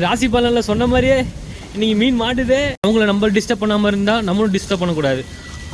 ராசி பலனில் சொன்ன மாதிரியே இன்னைக்கு மீன் மாட்டுதே. அவங்கள நம்ம டிஸ்டர்ப் பண்ணாமல் இருந்தால் நம்மளும் டிஸ்டர்ப் பண்ணக்கூடாது,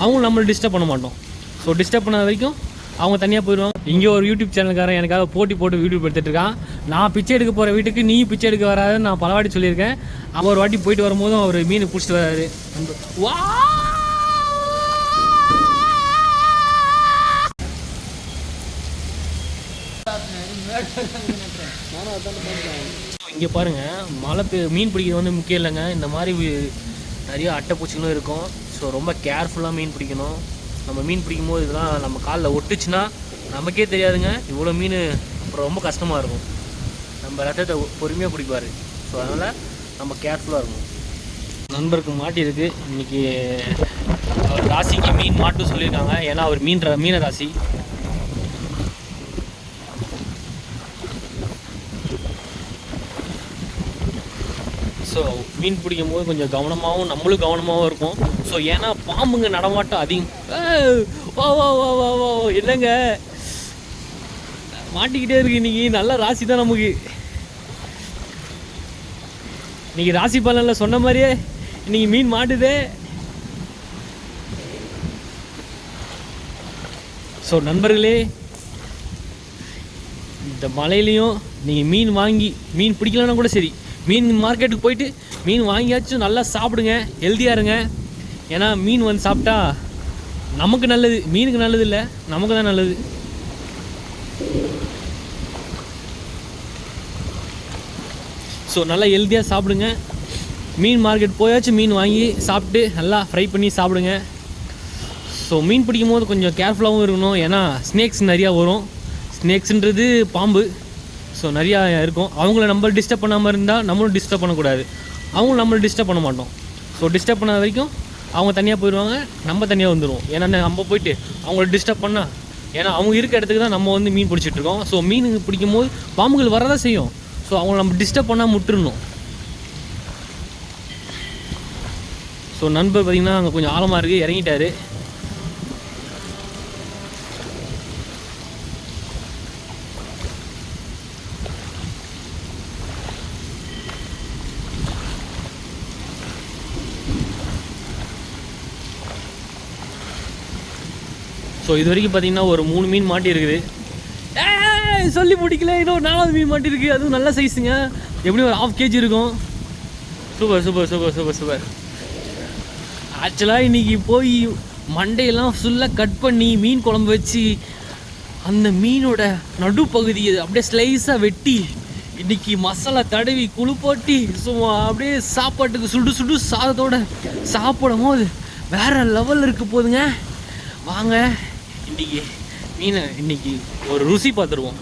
அவங்களும் நம்மளை டிஸ்டர்ப் பண்ண மாட்டோம். ஸோ டிஸ்டர்ப் பண்ணாத வரைக்கும் அவங்க தனியாக போயிடுவாங்க. இங்கே ஒரு யூடியூப் சேனல்காரன் எனக்காக போட்டி போட்டு வீடியோ எடுத்துகிட்டு இருக்கான். நான் பிச்சை எடுக்க போகிற வீட்டுக்கு நீ பிச்சை எடுக்க வராதுன்னு நான் பல வாட்டி சொல்லியிருக்கேன். அவன் ஒரு வாட்டி போயிட்டு வரும்போதும் அவர் மீன் பிடிச்சிட்டு வராரு. வா இங்கே பாருங்கள், மழை மீன் பிடிக்கிறது வந்து முக்கியம் இல்லைங்க. இந்த மாதிரி நிறைய அட்டைப்பூச்சிகளும் இருக்கும். ஸோ ரொம்ப கேர்ஃபுல்லாக மீன் பிடிக்கணும். நம்ம மீன் பிடிக்கும் போது இதெல்லாம் நம்ம காலில் ஒட்டுச்சுன்னா நமக்கே தெரியாதுங்க. இவ்வளோ மீன் அப்புறம் ரொம்ப கஷ்டமாக இருக்கும். நம்ம ரத்தத்தை பொறுமையாக குடிப்பார். ஸோ அதனால் நம்ம கேர்ஃபுல்லாக இருக்கணும். நண்பருக்கு மாட்டியிருக்கு. இன்றைக்கி அவர் ராசிக்கு மீன் மாட்டு சொல்லியிருக்காங்க. ஏன்னா அவர் மீன ராசி. ஸோ மீன் பிடிக்கும் போது கொஞ்சம் கவனமாகவும் நம்மளும் கவனமாகவும் இருக்கும். ஸோ ஏன்னா பாம்புங்க நடமாட்டம் அதிகம். வா வா வா வா வா இல்லைங்க, மாட்டிக்கிட்டே இருக்கு. இன்றைக்கி நல்ல ராசி தான் நமக்கு. இன்றைக்கி ராசி பலனில் சொன்ன மாதிரியே இன்றைக்கி மீன் மாட்டுதே. ஸோ நண்பர்களே, இந்த மழையிலையும் நீங்கள் மீன் வாங்கி மீன் பிடிக்கலன்னா கூட சரி, மீன் மார்க்கெட்டுக்கு போயிட்டு மீன் வாங்கியாச்சும் நல்லா சாப்பிடுங்க, ஹெல்த்தியாக இருங்க. ஏன்னா மீன் வந்து சாப்பிட்டா நமக்கு நல்லது, மீனுக்கு நல்லது இல்லை, நமக்கு தான் நல்லது. ஸோ நல்லா ஹெல்த்தியாக சாப்பிடுங்க. மீன் மார்க்கெட் போயாச்சும் மீன் வாங்கி சாப்பிட்டு நல்லா ஃப்ரை பண்ணி சாப்பிடுங்க. ஸோ மீன் பிடிக்கும் போது கொஞ்சம் கேர்ஃபுல்லாகவும் இருக்கணும். ஏன்னா ஸ்னேக்ஸ் நிறையா வரும். ஸ்னேக்ஸுன்றது பாம்பு. ஸோ நிறையா இருக்கும். அவங்கள நம்ம டிஸ்டர்ப் பண்ணாமல் இருந்தால் நம்மளும் டிஸ்டர்ப் பண்ணக்கூடாது, அவங்களும் நம்மளை டிஸ்டர்ப் பண்ண மாட்டோம். ஸோ டிஸ்டர்ப் பண்ணாத வரைக்கும் அவங்க தனியாக போயிடுவாங்க, நம்ம தனியாக வந்துடுவோம். ஏன்னா நம்ம போயிட்டு அவங்கள டிஸ்டர்ப் பண்ணால், ஏன்னா அவங்க இருக்க இடத்துக்கு தான் நம்ம வந்து மீன் பிடிச்சிட்ருக்கோம். ஸோ மீன் பிடிக்கும் போது பாம்புகள் வரதான் செய்யும். ஸோ அவங்கள நம்ம டிஸ்டர்ப் பண்ணால் முட்டுருணும். ஸோ நண்பர் பார்த்திங்கன்னா அங்கே கொஞ்சம் ஆழமாக இருக்குது, இறங்கிட்டார். ஸோ இது வரைக்கும் பார்த்தீங்கன்னா ஒரு 3 மீன் மாட்டியிருக்குது. சொல்லி பிடிக்கல, இன்னும் 4வது மீன் மாட்டிருக்கு. அதுவும் நல்ல சைஸுங்க, எப்படியும் ஒரு 1/2 kg இருக்கும். Super super super super super. ஆக்சுவலாக இன்றைக்கி போய் மண்டையெல்லாம் ஃபுல்லாக கட் பண்ணி மீன் குழம்பு வச்சு அந்த மீனோட நடுப்பகுதியை அப்படியே ஸ்லைஸாக வெட்டி இன்றைக்கி மசாலா தடவி குளிப்பாட்டி சும்மா அப்படியே சாப்பாட்டுக்கு சுடு சுடு சாதத்தோடு சாப்பிடும் போது வேறு லெவலில் இருக்க போதுங்க. வாங்க இன்றைக்கி மீனை இன்றைக்கி ஒரு ருசி பார்த்துருவோம்.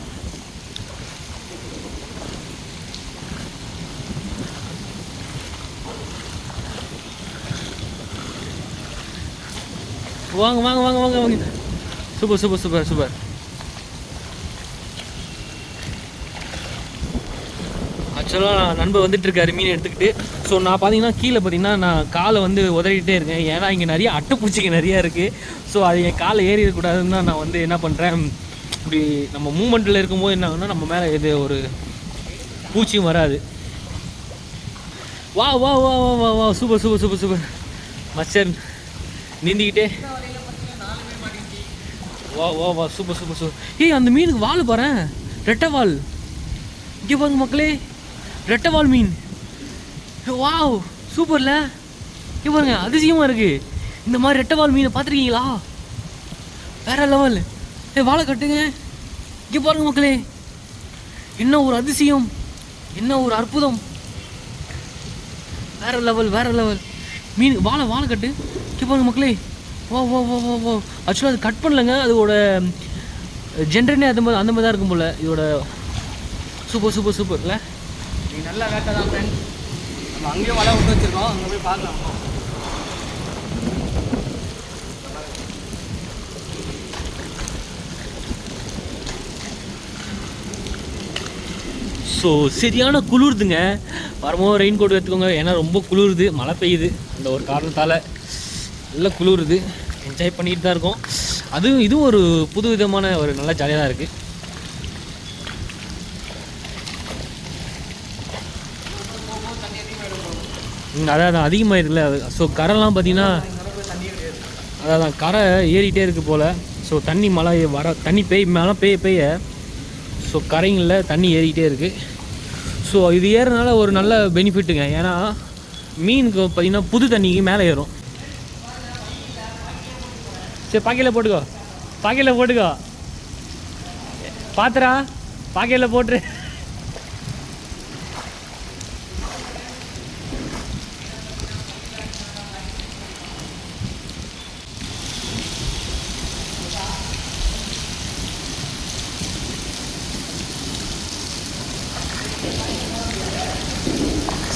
வாங்க வாங்க வாங்க வாங்க வாங்க. Super super super super. ஆக்சுவலாக நண்பர் வந்துட்டுருக்காரு மீன் எடுத்துக்கிட்டு. ஸோ நான் பார்த்தீங்கன்னா கீழே பார்த்தீங்கன்னா நான் காலை வந்து உதறிக்கிட்டே இருக்கேன். ஏன்னா இங்கே நிறைய அட்டைப்பூச்சிங்க நிறையா இருக்குது. ஸோ அது என் காலை ஏறிடக்கூடாதுன்னு தான் நான் வந்து என்ன பண்ணுறேன், இப்படி நம்ம மூமெண்ட்டில் இருக்கும்போது என்ன ஆகுனா நம்ம மேலே இது ஒரு பூச்சியும் வராது. வா வா வா வா வா வா சூப்பர் சூப்பர் சூப்பர் சூப்பர். மச்சர் நீந்திக்கிட்டே வா வா வா சூப்பர் சூப்பர் சூப்பர். ஏய் அந்த மீனுக்கு வால் பாரு, ரெட்டை வால். இங்கே பாருங்க மக்களே, ரெட்டை வால் மீன். வாவ் சூப்பர்ல. இங்கே பாருங்க, அதிசயமாக இருக்குது. இந்த மாதிரி ரெட்டை வால் மீனை பார்த்துருக்கீங்களா? வேற லெவல். வாழை கட்டுங்க. இங்கே பாருங்க மக்களே, என்ன ஒரு அதிசயம், என்ன ஒரு அற்புதம். வேற லெவல் வேற லெவல் மீன். வாழை கட்டு. இங்கே பாருங்க மக்களே. வா வா வா வா வா. ஆக்சுவலாக அது கட் பண்ணலைங்க, அதோட ஜென்ரனே அந்த மாதிரி தான் இருக்கும் போல். இதோட சூப்பர் சூப்பர் சூப்பர்ல. நீங்கள் நல்லா வேட்டை தான் ஃப்ரெண்ட். நம்ம அங்கேயும் வலை விட்டு வச்சுருக்கோம், அங்கே போய் பார்க்கலாம். ஸோ சரியான குளிருதுங்க. வரும்போது ரெயின் கோட் எடுத்துக்கோங்க, ஏன்னா ரொம்ப குளிருது, மழை பெய்யுது. அந்த ஒரு காரணத்தால் நல்லா குளிருது. என்ஜாய் பண்ணிட்டு தான் இருக்கோம். இதுவும் ஒரு புது விதமான ஒரு நல்ல ஜாலியாக தான் இருக்குது. அதான் அதிகமாக இருக்குல்ல. ஸோ கரைலாம் பார்த்தீங்கன்னா அதான் கரை ஏறிட்டே இருக்குது போல். ஸோ தண்ணி மழை தண்ணி மழை பெய்ய ஸோ கரைங்களில் தண்ணி ஏறிக்கிட்டே இருக்குது. ஸோ இது ஏறனால ஒரு நல்ல பெனிஃபிட்டுங்க. ஏன்னா மீனுக்கு பார்த்திங்கன்னா புது தண்ணிக்கு மேலே ஏறும். சரி பாக்கையில் போட்டுக்கோ பாத்துரா, பாக்கையில் போட்டுரு.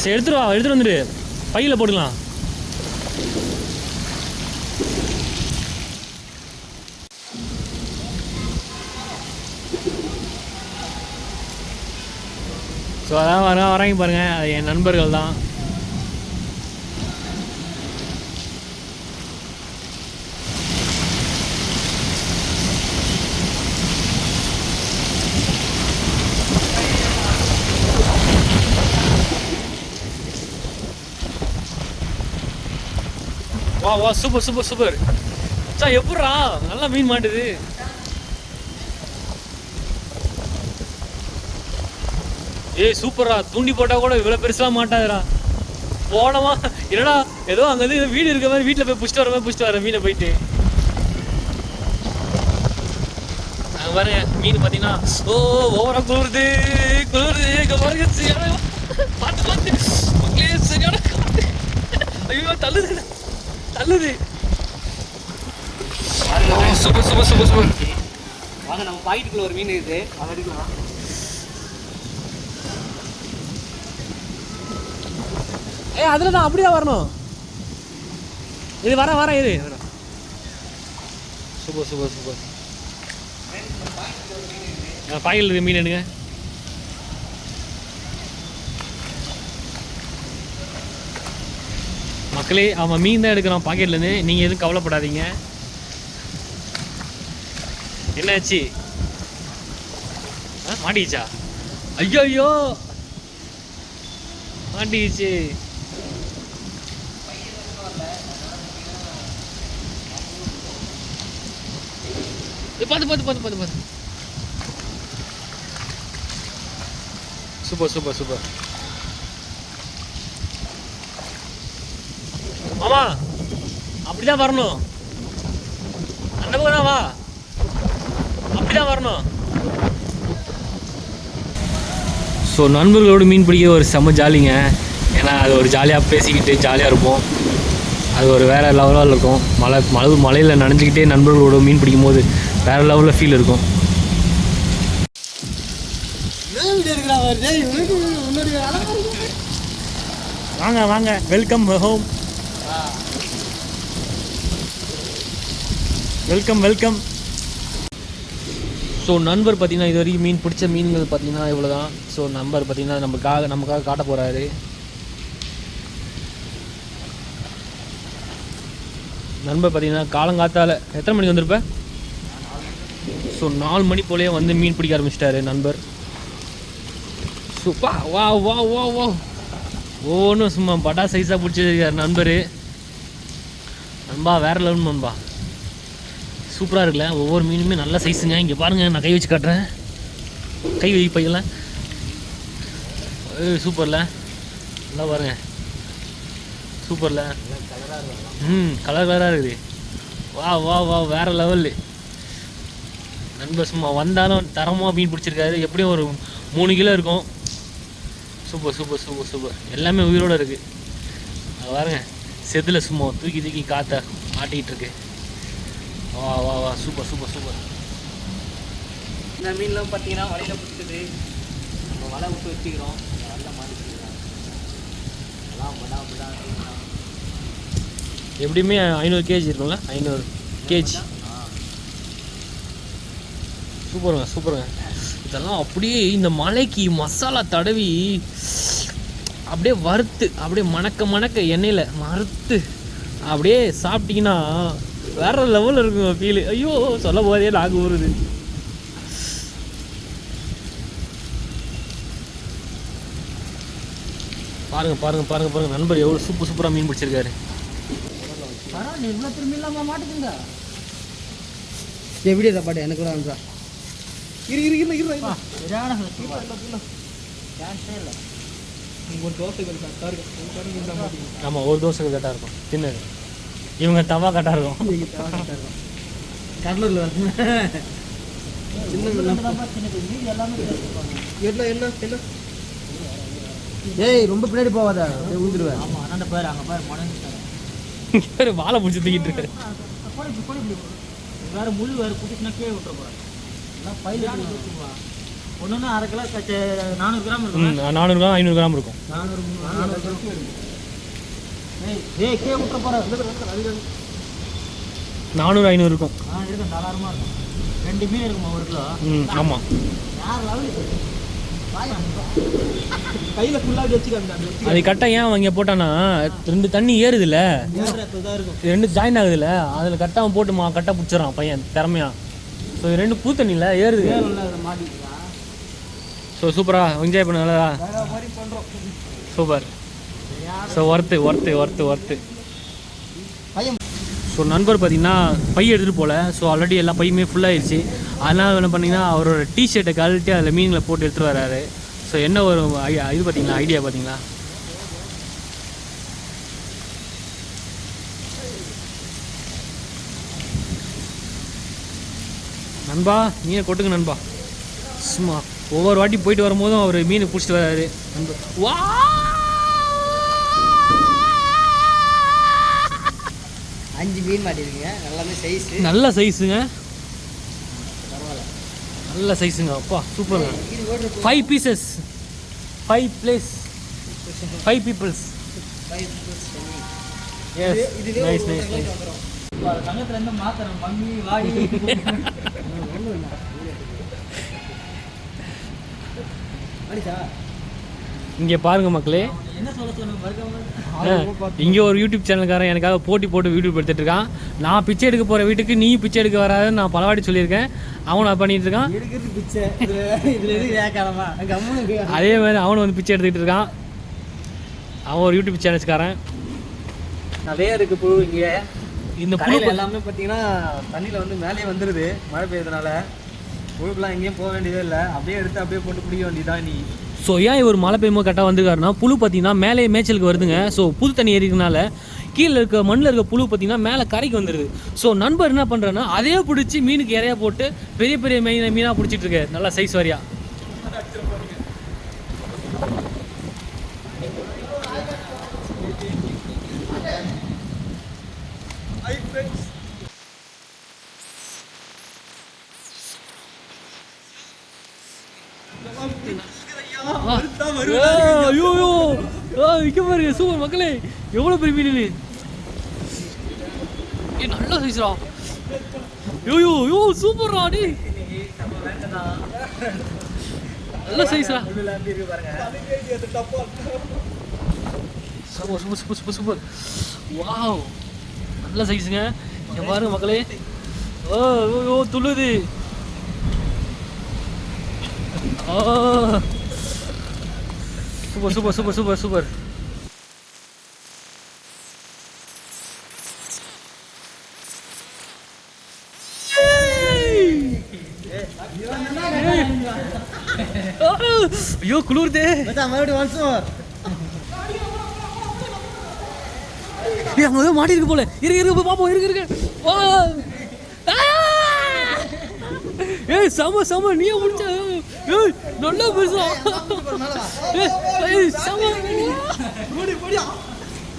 சரி எடுத்துட்டு வந்துடு, பையில் போட்டுக்கலாம். ஸோ அதான் வராங்க பாருங்கள், அது என் நண்பர்கள் தான். வா சூப்பர் சார். எப்பட்றா நல்லா மீன் மாட்டுது. ஏய் சூப்பரா, தூண்டி போட்டால் கூட இவ்வளோ பெருசாக மாட்டாதுடா. போனமா என்னடா ஏதோ அங்கேருந்து வீடு இருக்க மாதிரி வீட்டில் போய் பிடிச்சிட்டு வரேன் மீனை போயிட்டு. பாருங்க மீன் பார்த்தீங்கன்னா ஓவரா குளிருது இங்கே பாருங்க. பார்த்து சரியான ஐயோ தள்ளுது. சூப்பர். வாங்க நம்ம பாக்கெட்டுக்குள்ள ஒரு மீன் இருக்குது, அதை எடுக்கலாம். அதில் தான் அப்படியே வரணும். இது வர இது சூப்பர். பாயில் இருக்கு மீன் எடுங்க. மக்களே அவன் மீன் தான் எடுக்கிறான் பாக்கெட்லேருந்து. நீங்கள் எதுவும் கவலைப்படாதீங்க. என்னாச்சு? மாட்டிக்கிச்சா? ஐயோ மாட்டிக்கிச்சு. பார்த்து சூப்பர். மாமா அப்படிதான் வரணும். அந்த பக்கம் தான் வா, அப்படிதான் வரணும். ஸோ நண்பர்களோடு மீன் பிடிக்க ஒரு செம்ம ஜாலிங்க. ஏன்னா அது ஒரு ஜாலியாக பேசிக்கிட்டு ஜாலியாக இருப்போம். அது ஒரு வேறு லெவலாக இருக்கும். மலையில் நனைஞ்சிக்கிட்டே நண்பர்களோட மீன் பிடிக்கும் போது வேறு லெவலில் ஃபீல் இருக்கும். வாங்க வெல்கம் ஹோம். வெல்கம். ஸோ நண்பர் பார்த்தீங்கன்னா இது வரைக்கும் மீன் பிடிச்ச மீன்கள் பார்த்தீங்கன்னா இவ்வளோ தான். ஸோ நண்பர் பார்த்தீங்கன்னா நமக்காக காட்ட போகிறாரு. நண்பர் பார்த்தீங்கன்னா காலங்காத்தால் எத்தனை மணிக்கு வந்திருப்பேன்? ஸோ 4 மணி போலே வந்து மீன் பிடிக்க ஆரம்பிச்சிட்டாரு நண்பர். சூப்பா வா ஒவ்வொன்றும் சும்மா பட்டா சைஸாக பிடிச்சிருக்காரு நண்பர். நண்பா வேறு லெவல் நண்பா, சூப்பராக இருக்குல்ல. ஒவ்வொரு மீனுமே நல்ல சைஸுங்க. இங்கே பாருங்கள், நான் கை வச்சு காட்டுறேன். கை வை பையெல்லாம் சூப்பரில் நல்லா பாருங்க. சூப்பரில் கலராக இருக்குது. வா வேறு லெவலு. நண்பர் சும்மா வந்தாலும் தரமாக மீன் பிடிச்சிருக்காரு. எப்படியும் ஒரு 3 கிலோ இருக்கும். சூப்பர். எல்லாமே உயிரோடு இருக்குது. அது பாருங்க, செதில் சும்மா தூக்கி காற்ற ஆட்டிக்கிட்டு இருக்கு. வா சூப்பர். இந்த மீன்லாம் பார்த்தீங்கன்னா வலையில் பிடிச்சது. நம்ம வலை விட்டு வச்சுக்கிறோம். நல்லா மாட்டிக்கலாம். எப்படியுமே 500 கேஜி இருக்கும்ல. 500 கேஜி. சூப்பருங்க. இதெல்லாம் அப்படியே இந்த மலைக்கு மசாலா தடவி அப்படியே வறுத்து அப்படியே மணக்க எண்ணெயில் வறுத்து அப்படியே சாப்பிட்டீங்கன்னா வேற லெவலில் இருக்கும் ஃபீல். ஐயோ சொல்ல போதே நாக்கு ஊறுது. பாருங்க பாருங்க பாருங்க பாருங்க நண்பர் எவ்வளோ சூப்பராக மீன் பிடிச்சிருக்காரு. பரவாயில்ல, இவ்வளோ திரும்பி இல்லாமல் மாட்டுக்குங்க. எப்படி பாட்டு எனக்கு கூட அனுப்பா. ஆமாம், ஒரு தோசை கரெக்டாக இருக்கும். தின்னு இவங்க தவா கரெக்டாக இருக்கும். கடலூரில் ஏய் ரொம்ப பின்னாடி போவாத, ஊந்துருவேன். ஆமாம், அண்ணாண்ட பேர் அங்கே பேர் பேர் வாழை பிடிச்சி தூக்கிட்டு இருக்காரு. வேறு முள் வேறு குட்டிச்சுனா கீழே விட்டுற போகிறேன். எல்லாம் பயிர் ஒன்று அரை கிலோ 400 கிராம் இருக்கும். 400 கிராம் 500 கிராம் இருக்கும். 400 ஏய் கீழே விட்டுற போகிறேன். 400 500 இருக்கும். இருக்கும், தாராளமாக இருக்கும். 2 மீன் இருக்குமா 1 கிலோ? ஆமாம். யார் லெவலு கையில் ஃபுல்லாக வச்சுக்காங்க. அது கரெக்டாக ஏன் அவங்க போட்டான்னா 2 தண்ணி ஏறுதுல்ல, 2 ஜாயின் ஆகுதுல்ல, அதில் கரெக்டாக போட்டு கரெக்டாக பிடிச்சிடறான் பையன் திறமையா. ஸோ 2 பூ தண்ணியில் ஏறுது. ஸோ சூப்பராக என்ஜாய் பண்ண நல்லதா சூப்பர். So worth. ஸோ நண்பர் பார்த்தீங்கன்னா பை எடுத்துகிட்டு போகல. ஸோ ஆல்ரெடி எல்லா பையுமே ஃபுல்லாகிடுச்சு. அதனால் என்ன பண்ணிங்கன்னா அவரோட டிஷர்ட்டை கழட்டி அதில் மீனில் போட்டு எடுத்துகிட்டு வராரு. ஸோ என்ன ஒரு இது பார்த்தீங்களா, ஐடியா பார்த்தீங்களா? நண்பா மீனை கொட்டுங்க நண்பா. சும்மா ஒவ்வொரு வாட்டி போயிட்டு வரும்போதும் அவர் மீனை பிடிச்சிட்டு வராரு நண்பர். வா அஞ்சு மீன் மாட்டிருக்கீங்க, எல்லாமே சைஸ் நல்ல சைஸுங்க, நல்ல சைஸுங்க. அப்பா சூப்பருங்க. 5 pieces 5 places 5 peoples. Yes nice. சங்கத்துலேருந்து மாத்திரம் மம்மி வாடி. இங்கே பாருங்க மக்களே, என்ன சொல்ல இங்கே ஒரு யூடியூப் சேனல்காரன் எனக்காக போட்டி போட்டு வீடியோ எடுத்துட்டு இருக்கான். நான் பிச்சை எடுக்க போகிற வீட்டுக்கு நீ பிச்சை எடுக்க வராதுன்னு நான் பலவாடி சொல்லியிருக்கேன். அவனை பண்ணிட்டு இருக்கான். அதே மாதிரி அவனும் வந்து பிச்சை எடுத்துக்கிட்டு இருக்கான். அவன் ஒரு யூடியூப் சேனல்ஸ்காரன். நிறைய இருக்குது புழு இங்கே. இந்த புழு எல்லாமே பார்த்தீங்கன்னா தண்ணியில் வந்து மேலேயே வந்துடுது மழை பெய்யறதுனால. புழுக்கெலாம் எங்கேயும் போக வேண்டியதே இல்லை, அப்படியே எடுத்து அப்படியே போட்டு பிடிக்க வேண்டியதான் நீ. ஸோ ஏன் இவர் மழை பெய்யும்போது கரெக்டாக வந்துருக்காருன்னா, புழு பார்த்தீங்கன்னா மேலே மேய்ச்சலுக்கு வருதுங்க. ஸோ புது தண்ணி ஏறிக்கிறதுனால கீழே இருக்க மண்ணில் இருக்க புழு பார்த்தீங்கன்னா மேலே கரைக்கு வந்துடுது. ஸோ நண்பர் என்ன பண்ணுறேன்னா அதே பிடிச்சி மீனுக்கு இறையா போட்டு பெரிய பெரிய மீனாக பிடிச்சிட்டு இருக்கு, நல்லா சைஸ் வரியா. பாருங்க சூப்பர் மக்களே, எவ்வளவு பெரிய மீன். நல்ல சைஸ்ரா. யோ சூப்பர்ரா. டி நல்ல சைஸ்ரா. சூப்பர். வாவ், நல்ல சைஸுங்க. இங்க பாருங்க மக்களே. ஓ துள்ளுது. சூப்பர். ஐயோ குளிர்தே. அங்க மாட்டி இருக்கு போல. இருக்கு பாப்போம். இருக்கு. ஏய் சம நீயே முடிச்ச. ஏய் நல்லா பேசுறா. ஏய் சம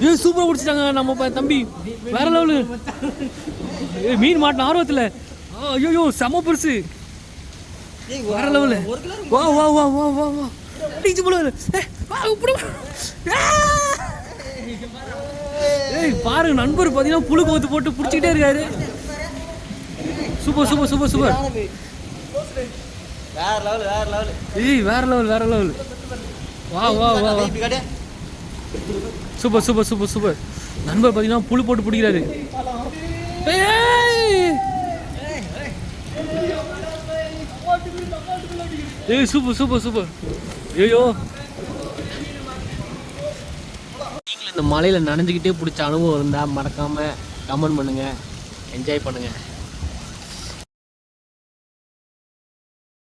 ஏய் சூப்பரா முடிச்சிட்டாங்க நம்ம தம்பி, வேற லெவலு. ஏய் மீன் மாட்டின ஆர்வத்தில். ஐயோ செம பெருசு, வேற லெவலு. வா அடிச்சு போல. ஏய் பாருங்க நண்பர் பார்த்தீங்கன்னா புழு கோத்து போட்டு பிடிச்சிக்கிட்டே இருக்காரு. சூப்பர். ஏய் வேற லெவல். வா சூப்பர். நண்பர் பார்த்தீங்கன்னா புழு போட்டு பிடிக்கிறாரு. ஏய் சூப்பர். ஐயோ இந்த மலையில் நனைஞ்சிக்கிட்டே பிடிச்ச அனுபவம் இருந்தால் மறக்காமல் கமெண்ட் பண்ணுங்கள், என்ஜாய் பண்ணுங்கள்.